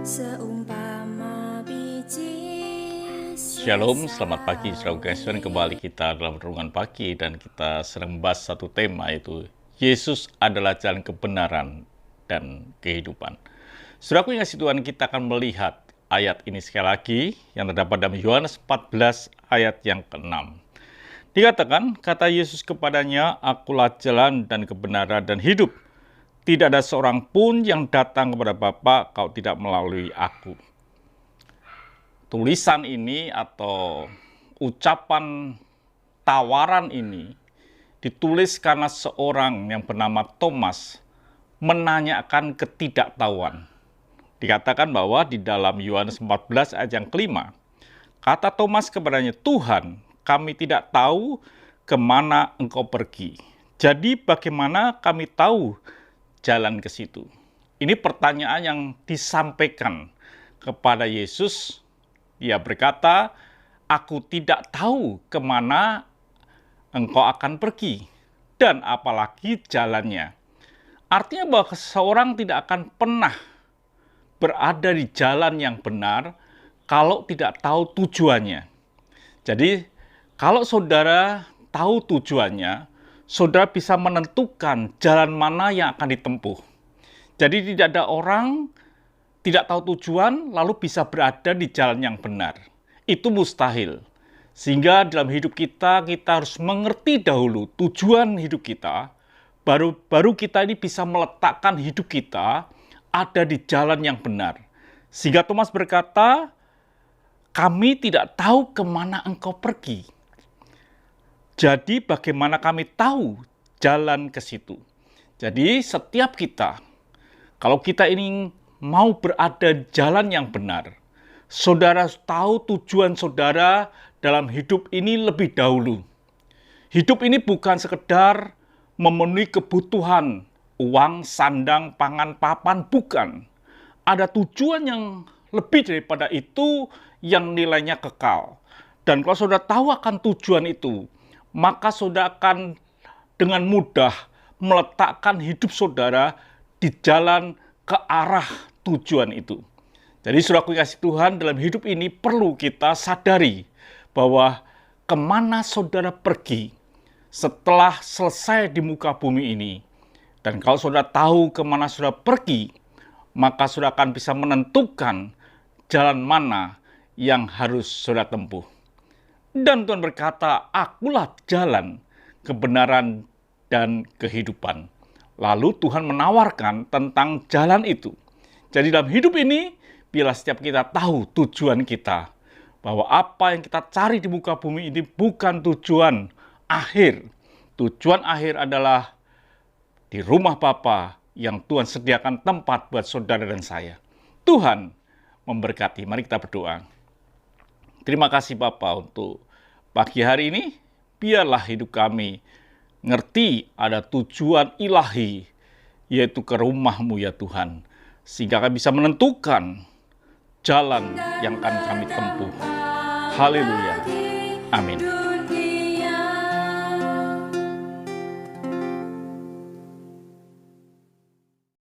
seumpama biji Shalom, selamat pagi saudara Tuhan. Kembali kita dalam renungan pagi dan kita sedang membahas satu tema, yaitu Yesus adalah jalan kebenaran dan kehidupan. Saudaraku yang kasih Tuhan, kita akan melihat ayat ini sekali lagi yang terdapat dalam Yohanes 14 ayat yang ke-6. Dikatakan, kata Yesus kepadanya, "Akulah jalan dan kebenaran dan hidup. Tidak ada seorang pun yang datang kepada Bapa kalau tidak melalui aku." Tulisan ini atau ucapan tawaran ini ditulis karena seorang yang bernama Thomas menanyakan ketidaktahuan. Dikatakan bahwa di dalam Yohanes 14 ayat yang ke-5, kata Thomas kepadanya, "Tuhan, kami tidak tahu kemana Engkau pergi. Jadi bagaimana kami tahu jalan ke situ?" Ini pertanyaan yang disampaikan kepada Yesus. Dia berkata, "Aku tidak tahu kemana Engkau akan pergi dan apalagi jalannya." Artinya bahwa seseorang tidak akan pernah berada di jalan yang benar kalau tidak tahu tujuannya. Jadi kalau saudara tahu tujuannya, saudara bisa menentukan jalan mana yang akan ditempuh. Jadi tidak ada orang tidak tahu tujuan lalu bisa berada di jalan yang benar. Itu mustahil. Sehingga dalam hidup kita harus mengerti dahulu tujuan hidup kita, baru kita ini bisa meletakkan hidup kita ada di jalan yang benar. Sehingga Thomas berkata, "Kami tidak tahu kemana Engkau pergi. Jadi bagaimana kami tahu jalan ke situ?" Jadi setiap kita, kalau kita ini mau berada di jalan yang benar, saudara tahu tujuan saudara dalam hidup ini lebih dahulu. Hidup ini bukan sekedar memenuhi kebutuhan uang, sandang, pangan, papan, bukan. Ada tujuan yang lebih daripada itu yang nilainya kekal. Dan kalau saudara tahu akan tujuan itu, maka saudara akan dengan mudah meletakkan hidup saudara di jalan ke arah tujuan itu. Jadi saudaraku kasih Tuhan, dalam hidup ini perlu kita sadari bahwa kemana saudara pergi setelah selesai di muka bumi ini. Dan kalau saudara tahu kemana saudara pergi, maka saudara akan bisa menentukan jalan mana yang harus saudara tempuh. Dan Tuhan berkata, "Akulah jalan, kebenaran, dan kehidupan." Lalu Tuhan menawarkan tentang jalan itu. Jadi dalam hidup ini, bila setiap kita tahu tujuan kita, bahwa apa yang kita cari di muka bumi ini bukan tujuan akhir. Tujuan akhir adalah di rumah Bapa yang Tuhan sediakan tempat buat saudara dan saya. Tuhan memberkati. Mari kita berdoa. Terima kasih Bapa untuk pagi hari ini. Biarlah hidup kami ngerti ada tujuan ilahi, yaitu ke rumah-Mu ya Tuhan. Sehingga kami bisa menentukan jalan yang akan kami tempuh. Haleluya. Amin.